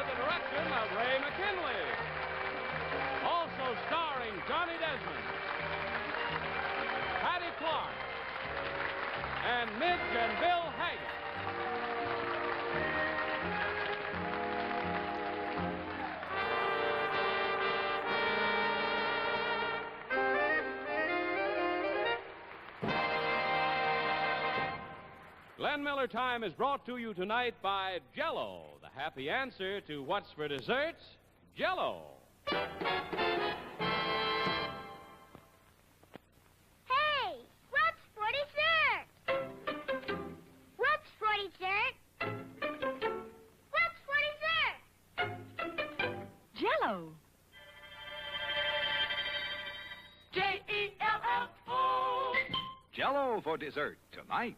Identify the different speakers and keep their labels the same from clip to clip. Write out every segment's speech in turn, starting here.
Speaker 1: the direction of Ray McKinley. Also starring Johnny Desmond, Patty Clark, and Midge and Bill Haggett. Glenn Miller Time is brought to you tonight by Jell-O, the happy answer to what's for desserts, Jell-O.
Speaker 2: Hey, what's for dessert? What's for dessert? What's for dessert?
Speaker 3: Jell-O.
Speaker 4: Jell-O. Jell-O for dessert tonight.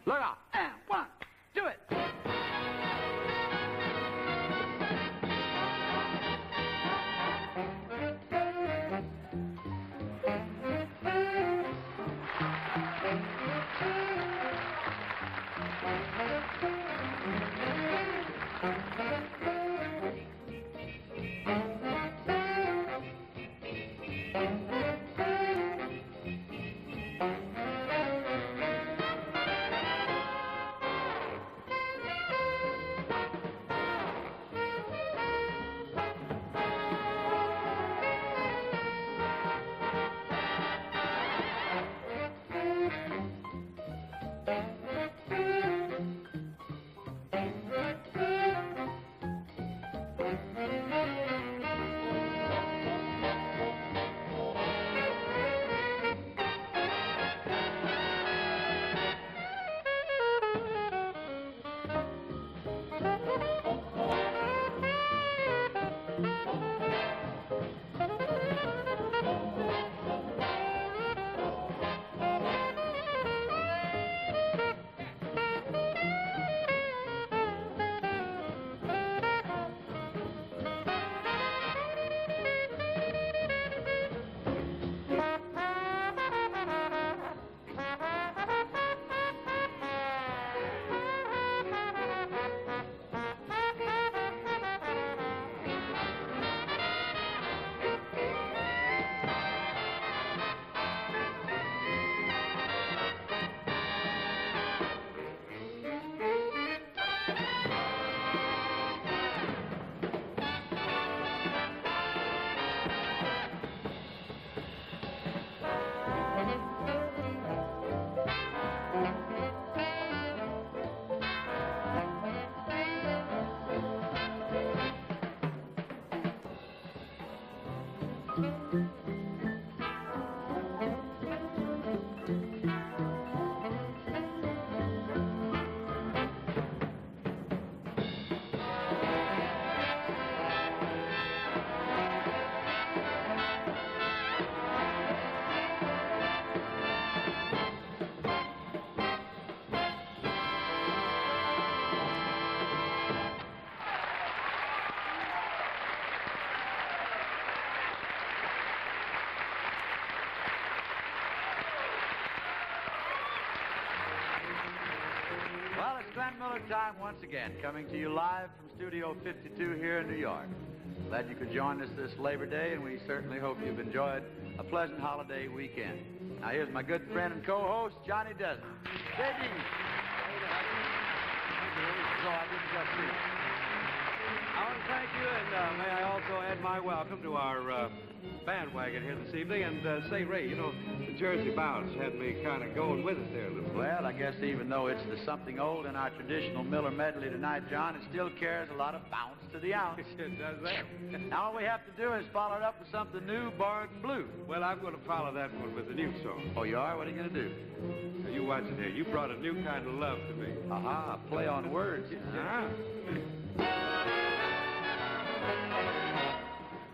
Speaker 5: Look out, and 1, do it. Well, it's Glenn Miller Time once again, coming to you live from Studio 52 here in New York. Glad you could join us this Labor Day, and we certainly hope you've enjoyed a pleasant holiday weekend. Now, here's my good friend and co-host, Johnny Desmond. J.D.
Speaker 1: I want to thank you, and may I also add my welcome to our bandwagon here this evening. And say, Ray, you know, the Jersey Bounce had me kind of going with it there a little bit.
Speaker 5: Well, I guess even though it's the something old in our traditional Miller medley tonight, John, it still carries a lot of bounce to the ounce.
Speaker 1: It does that.
Speaker 5: Now all we have to do is follow it up with something new, borrowed and blue.
Speaker 1: Well, I'm going to follow that one with a new song.
Speaker 5: Oh, you are? What are you going to do?
Speaker 1: Now, you watch it here. You brought a new kind of love to me.
Speaker 5: Aha, play on words.
Speaker 1: Ah.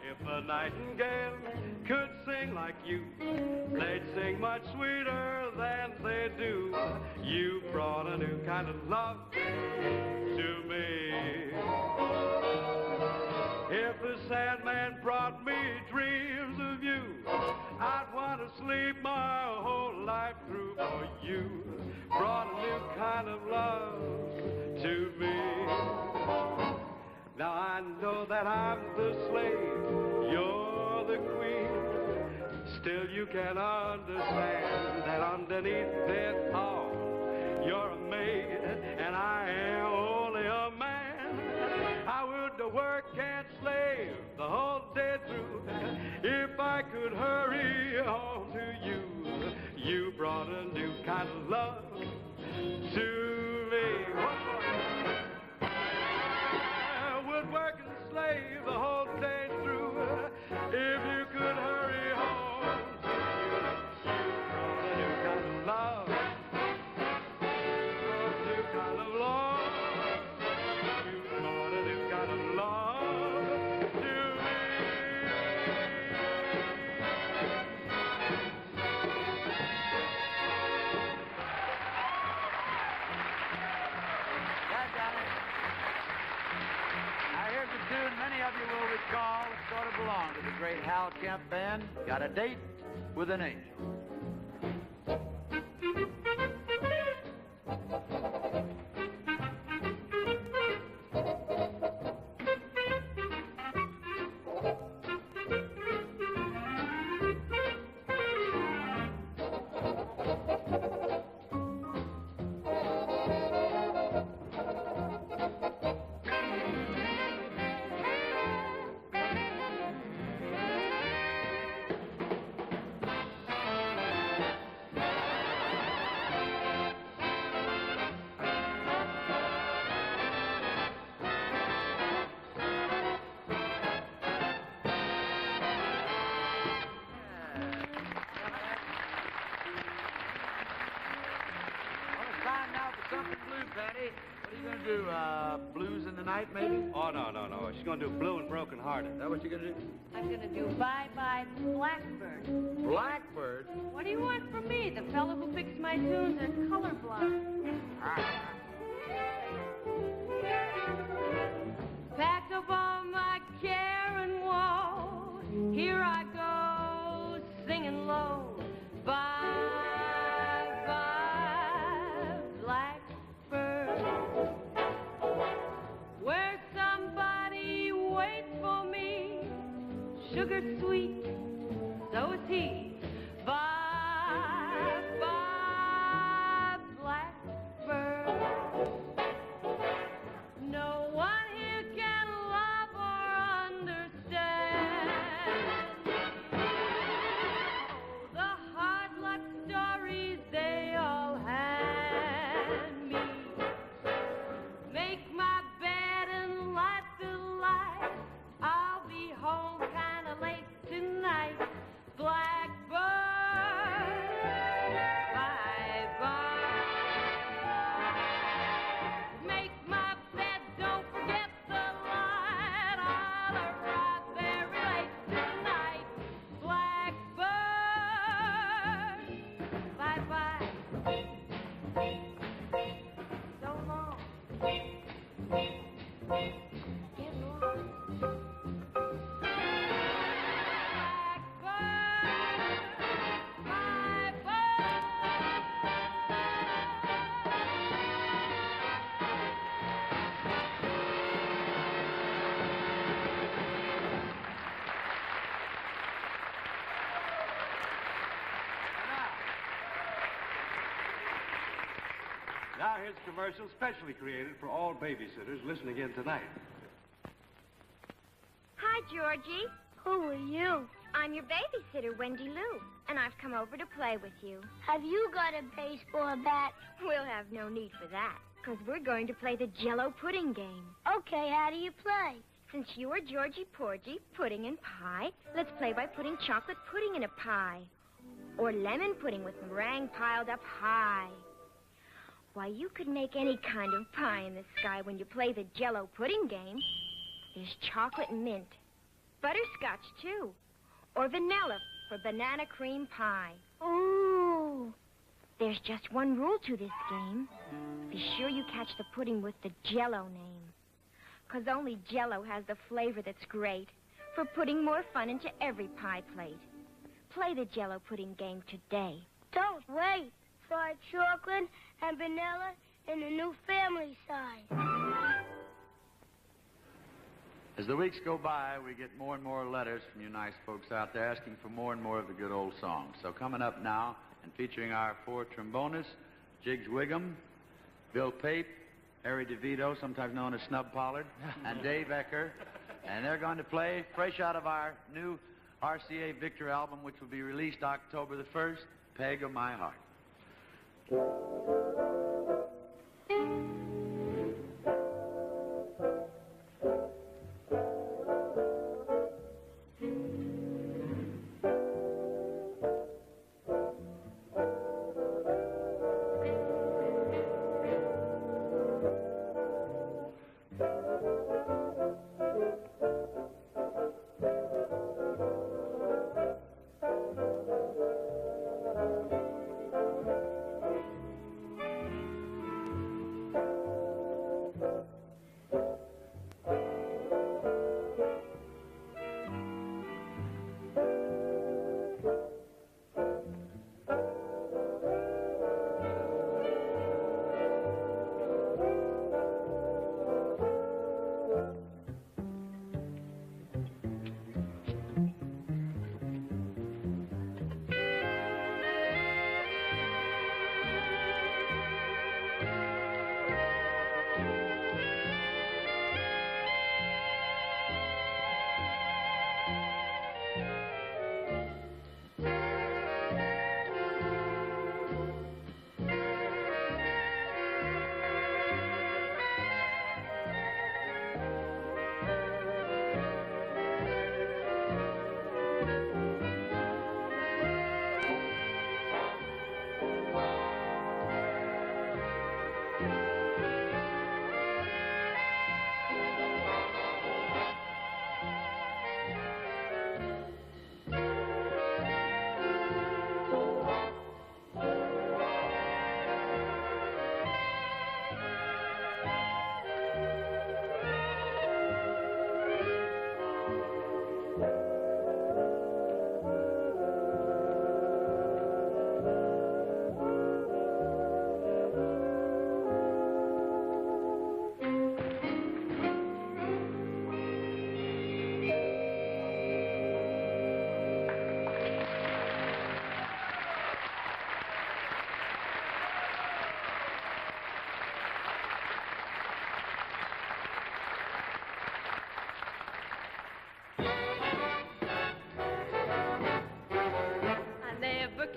Speaker 1: If a nightingale could sing like you, they'd sing much sweeter than they do. You brought a new kind of love to me. If the Sandman brought me dreams of you, I'd want to sleep my whole life through. For you brought a new kind of love to me. I know that I'm the slave, you're the queen. Still you can understand that underneath it all, you're a maid and I am only a man. I would work and slave the whole day through if I could hurry home to you. You brought a new kind of love to me. I would work and slave the whole day through if you could hurry home to you. You brought a new kind of love, a new kind of love. You brought a new kind of love to me.
Speaker 5: Here's a tune many of you will recall. It sort of belonged to the great Hal Kemp Band. Got a date with an angel. Something blue, Patty. What are you going to do? Blues in the night, maybe?
Speaker 1: Oh, no. She's going to do Blue and Broken Hearted.
Speaker 5: Is that what you're going to do?
Speaker 3: I'm going to do Bye Bye Blackbird.
Speaker 5: Blackbird?
Speaker 3: What do you want from me? The fellow who picks my tunes is colorblind. Packed up all my care and woe. Here I go, singing low. Bye, bye, blackbird. Where somebody waits for me, sugar sweet, so is he. Bye, bye, blackbird. No one here can love or understand. Oh, the hard luck stories they all hand me. Make my bed and light the light. I'll be home kinda late tonight. Blackbird, bye bye. Make my bed, don't forget the light. I'll arrive very late tonight. Blackbird, bye bye. So long. Get lost.
Speaker 1: Now here's a commercial specially created for all babysitters listening in tonight.
Speaker 2: Hi, Georgie. Who are you? I'm your babysitter, Wendy Lou, and I've come over to play with you. Have you got a baseball bat? We'll have no need for that, because we're going to play the Jell-O pudding game. Okay, how do you play? Since you are Georgie Porgy, pudding and pie, let's play by putting chocolate pudding in a pie. Or lemon pudding with meringue piled up high. Why, you could make any kind of pie in the sky when you play the Jell-O pudding game. There's chocolate and mint. Butterscotch, too. Or vanilla for banana cream pie. Ooh. There's just one rule to this game. Be sure you catch the pudding with the Jell-O name. 'Cause only Jell-O has the flavor that's great for putting more fun into every pie plate. Play the Jell-O pudding game today. Don't wait. Fried chocolate and vanilla in the new family size.
Speaker 5: As the weeks go by, we get more and more letters from you nice folks out there asking for more and more of the good old songs. So coming up now and featuring our 4 trombonists, Jiggs Wiggum, Bill Pape, Harry DeVito, sometimes known as Snub Pollard, and Dave Ecker. And they're going to play fresh out of our new RCA Victor album, which will be released October the 1st, Peg of My Heart.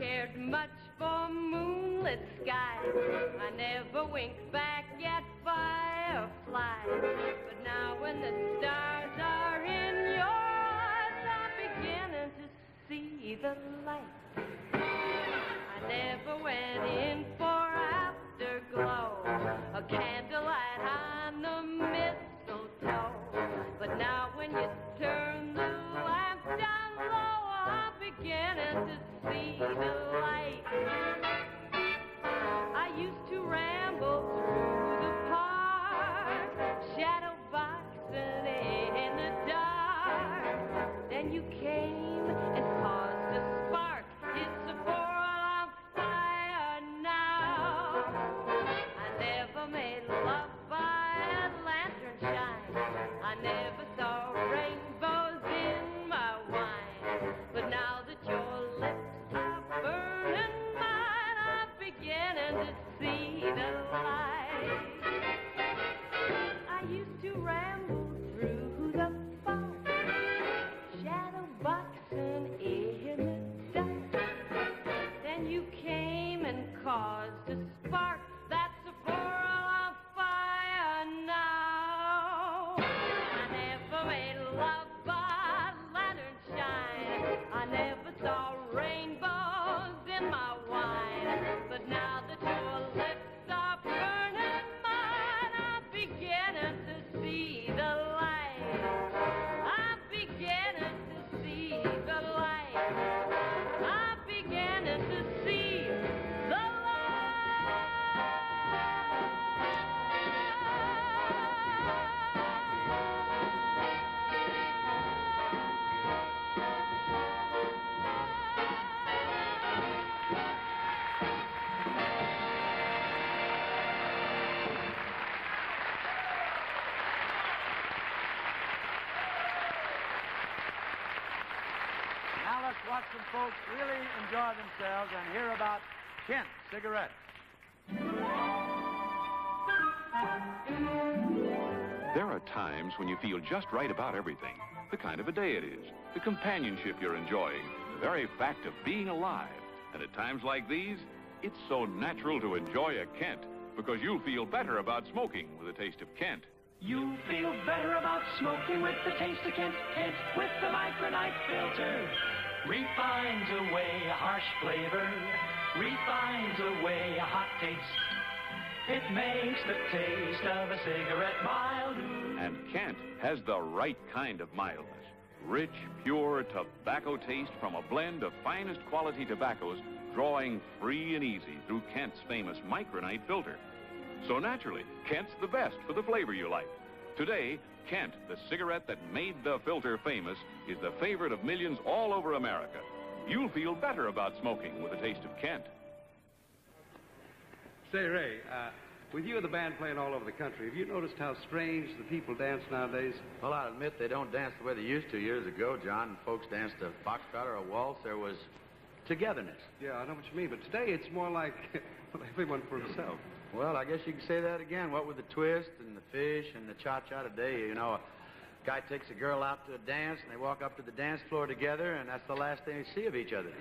Speaker 3: Cared much for moonlit skies. I never winked back at fireflies. But now when the stars are in your eyes, I'm beginning to see the light. I never went in for afterglow, a candlelight on the mistletoe. But now when you turn the lamp down low, I'm beginning to see the light. I used to ramble through the park, shadow boxing in the dark. Then you came and caused a spark. It's a world on fire now. I never made love by lantern shine. I never saw rainbows in my wine. But now that your lips are burning mine, I'm beginning to see the light. I used to ramble through the park, shadow boxing in the dark. Then you came and caused a spark. That's a world on fire now. I never made love by
Speaker 5: Now let's watch some folks really enjoy themselves and hear about Kent cigarettes.
Speaker 6: There are times when you feel just right about everything. The kind of a day it is, the companionship you're enjoying, the very fact of being alive. And at times like these, it's so natural to enjoy a Kent because you'll feel better about smoking with a taste of Kent.
Speaker 7: You feel better about smoking with the taste of Kent. Kent with the Micronite filter. Refines away a harsh flavor. Refines away a hot taste. It makes the taste of a cigarette mild.
Speaker 6: And Kent has the right kind of mildness. Rich, pure tobacco taste from a blend of finest quality tobaccos drawing free and easy through Kent's famous Micronite filter. So naturally, Kent's the best for the flavor you like. Today, Kent, the cigarette that made the filter famous, is the favorite of millions all over America. You'll feel better about smoking with a taste of Kent.
Speaker 1: Say, Ray, with you and the band playing all over the country, have you noticed how strange the people dance nowadays?
Speaker 5: Well, I admit they don't dance the way they used to years ago, John. Folks danced a foxtrot or a waltz. There was togetherness.
Speaker 1: Yeah, I know what you mean, but today it's more like everyone for himself.
Speaker 5: Well, I guess you can say that again. What with the twist and the fish and the cha-cha today, you know, a guy takes a girl out to a dance and they walk up to the dance floor together and that's the last thing they see of each other.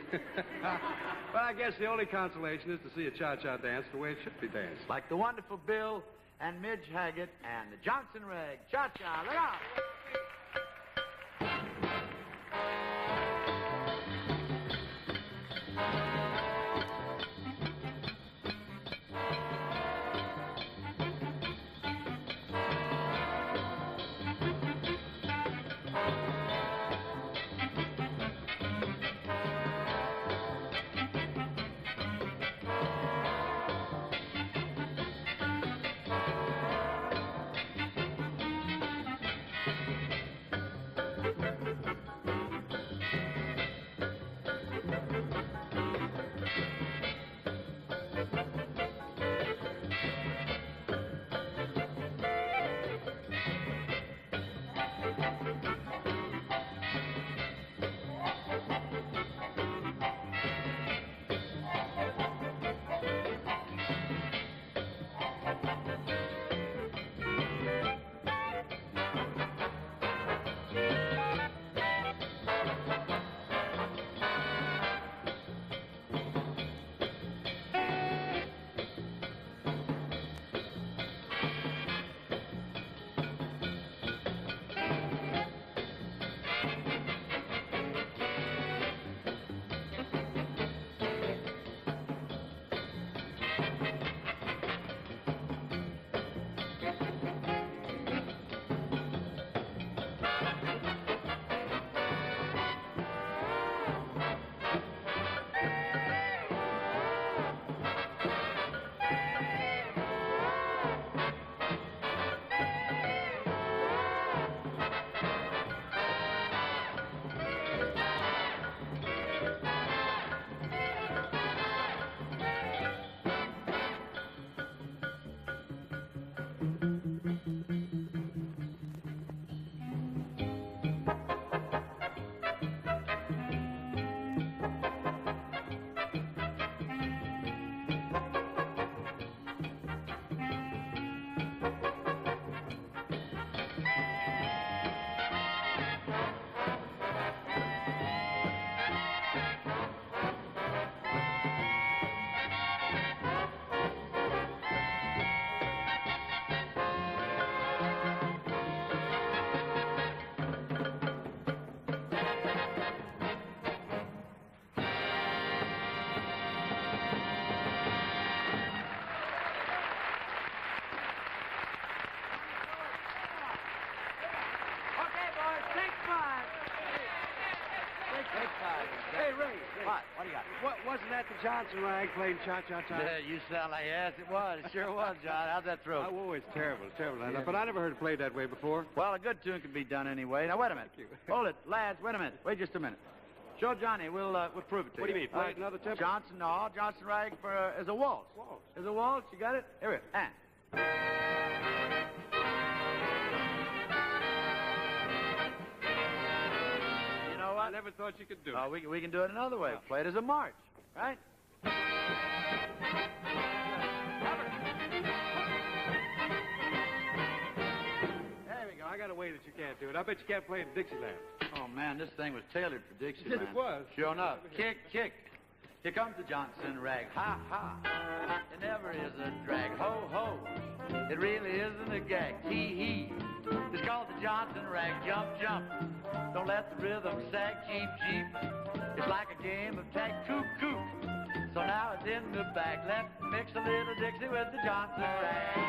Speaker 1: Well, I guess the only consolation is to see a cha-cha dance the way it should be danced.
Speaker 5: Like the wonderful Bill and Midge Haggett and the Johnson Rag. Cha-cha, look out!
Speaker 1: Hey, Ray.
Speaker 5: What? What do you got?
Speaker 1: Wasn't that the Johnson Rag playing cha-cha-cha?
Speaker 5: Yeah, you sound like, yes, it was. It sure was, John. How's that throat?
Speaker 1: Oh, it's terrible, terrible.
Speaker 5: Yeah.
Speaker 1: But I never heard it played that way before.
Speaker 5: Well, a good tune can be done anyway. Now, wait a minute.
Speaker 1: Thank you.
Speaker 5: Hold it. Lads, wait a minute. Wait just a minute. Show Johnny. We'll prove it to
Speaker 1: What
Speaker 5: you.
Speaker 1: do you mean, play it another tempo?
Speaker 5: Johnson Rag for as a waltz.
Speaker 1: Waltz.
Speaker 5: As a waltz, you got it? Here we go. And. You know what?
Speaker 1: I never never thought you could do it.
Speaker 5: Oh, we can do it another way. Play it as a march, right?
Speaker 1: There we go. I got a way that you can't do it. I bet you can't play in Dixieland.
Speaker 5: Oh, man, this thing was tailored for Dixieland.
Speaker 1: It was.
Speaker 5: Sure enough. Kick, kick. Here comes the Johnson rag. Ha, ha. It never is a drag. Ho, ho. It really isn't a gag. Hee, hee. It's called the Johnson rag. Jump, jump. Don't let the rhythm sag. Jeep, jeep. It's like a game of tag. Coop, coop. So now it's in the bag. Let's mix a little Dixie with the Johnson rag.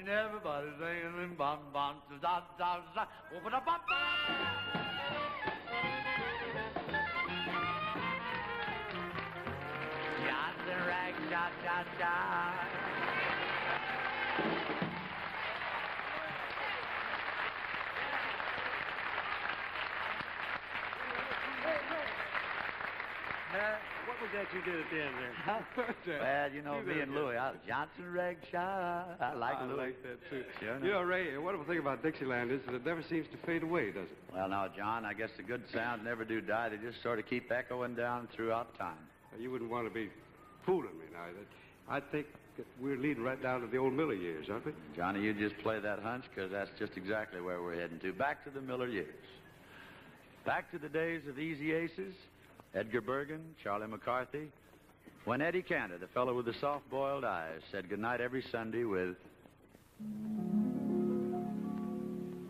Speaker 5: Everybody's singing bum bum da da da. Open up bum Johnson rag cha cha cha.
Speaker 1: What was that you did at the end there?
Speaker 5: Well, you know, me and Louie, Johnson rag cha. I like Louie.
Speaker 1: I like that, too.
Speaker 5: Sure
Speaker 1: You know, Ray, a wonderful thing about Dixieland is that it never seems to fade away, does it?
Speaker 5: Well, now, John, I guess the good sounds never do die. They just sort of keep echoing down throughout time.
Speaker 1: You wouldn't want to be fooling me now. I think that we're leading right down to the old Miller years, aren't we?
Speaker 5: Johnny, you just play that hunch, because that's just exactly where we're heading to. Back to the Miller years. Back to the days of Easy Aces, Edgar Bergen, Charlie McCarthy, when Eddie Cantor, the fellow with the soft-boiled eyes, said goodnight every Sunday with...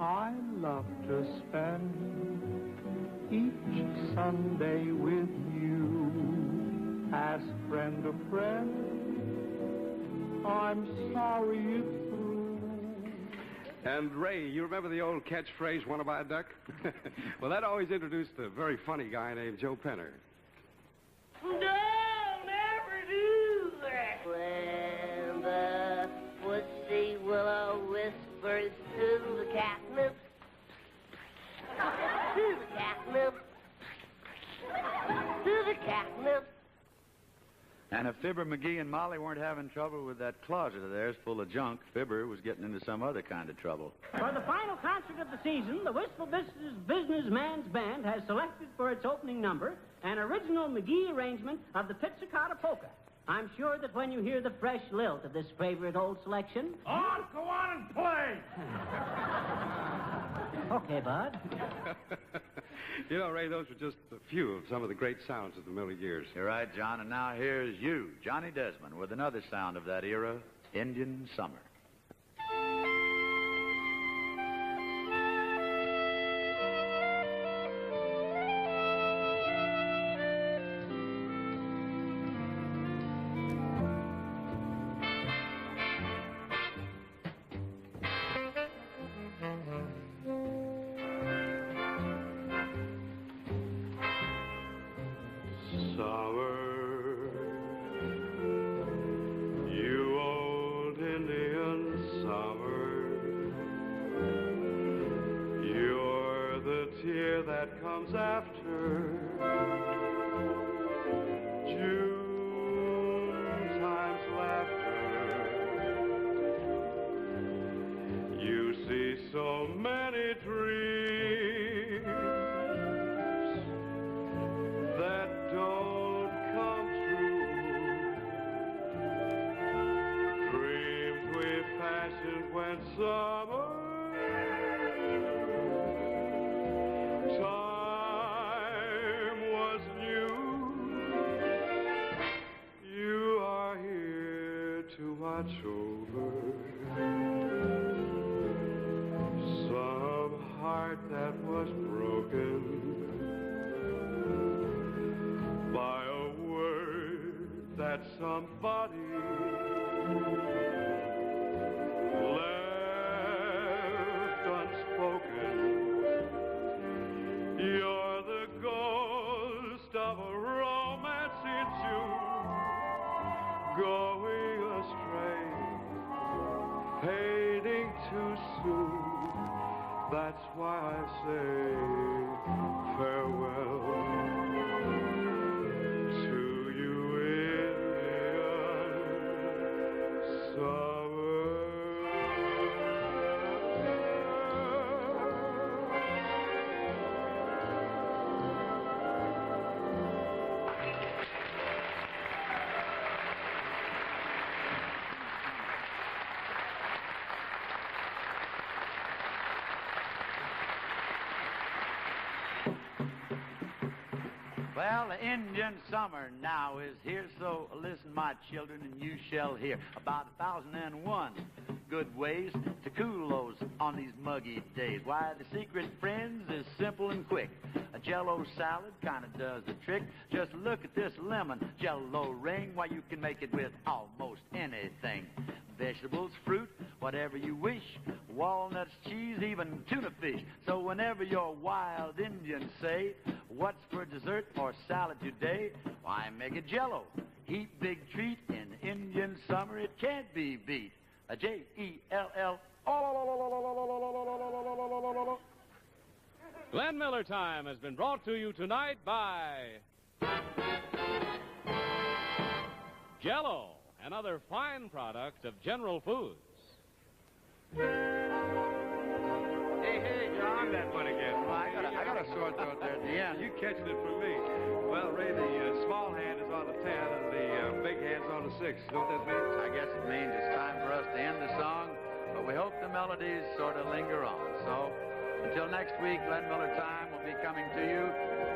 Speaker 8: I love to spend each Sunday with you as friend of friend. I'm sorry it's through.
Speaker 1: And, Ray, you remember the old catchphrase, "Want to buy a duck"? Well, that always introduced a very funny guy named Joe Penner.
Speaker 9: Don't ever do that. When the pussy willow whispers to the catnip, to the catnip, to the catnip.
Speaker 5: And if Fibber, McGee, and Molly weren't having trouble with that closet of theirs full of junk, Fibber was getting into some other kind of trouble.
Speaker 10: For the final concert of the season, the Wistful Businessman's Band has selected for its opening number an original McGee arrangement of the Pizzicato Polka. I'm sure that when you hear the fresh lilt of this favorite old selection...
Speaker 8: On, go on and play!
Speaker 10: Okay, Bud.
Speaker 1: You know, Ray, those were just a few of some of the great sounds of the Miller years.
Speaker 5: You're right, John, and now here's you, Johnny Desmond, with another sound of that era, Indian Summer.
Speaker 1: That comes after much over. Some heart that was broken by a word that somebody left unspoken. You're the ghost of a romance in June, going astray, fading too soon. That's why I say farewell to you, Indian summer.
Speaker 5: Well, the Indian summer now is here, so listen, my children, and you shall hear about 1,001 good ways to cool those on these muggy days. Why, the secret, friends, is simple and quick. A Jell-O salad kind of does the trick. Just look at this lemon Jell-O ring. Why, you can make it with almost anything. Vegetables, fruit, whatever you wish. Walnuts, cheese, even tuna fish. So whenever your wild Indians say, what's for dessert or salad today? Why, make it Jell-O. Heat, big treat in Indian summer. It can't be beat. A Jell.
Speaker 11: Glenn Miller Time has been brought to you tonight by Jell-O, another fine product of General Foods.
Speaker 1: Hey, John, that one again.
Speaker 5: Well, I got a sore throat there at the end.
Speaker 1: You catching it from me. Well, Ray, the small hand is on the 10 and the big hand's on the 6. You know what that means?
Speaker 5: I guess it means it's time for us to end the song, but we hope the melodies sort of linger on. So, until next week, Glenn Miller Time will be coming to you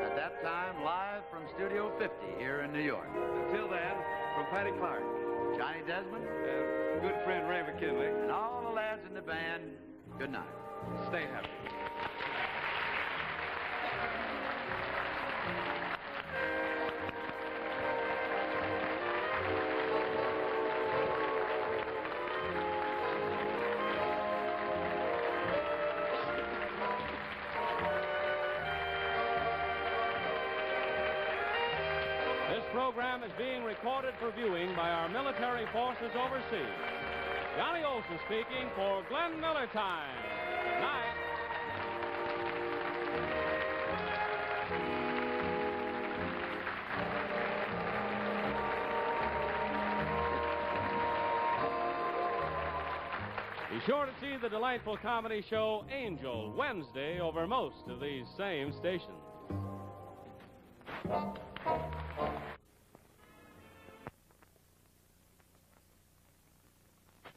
Speaker 5: at that time live from Studio 50 here in New York.
Speaker 1: Until then, from Patty Clark,
Speaker 5: Johnny Desmond,
Speaker 1: and good friend Ray McKinley,
Speaker 5: and all the lads in the band, good night.
Speaker 1: Stay happy.
Speaker 11: This program is being recorded for viewing by our military forces overseas. Johnny Olson speaking for Glenn Miller Time. Good night. Be sure to see the delightful comedy show Angel Wednesday over most of these same stations.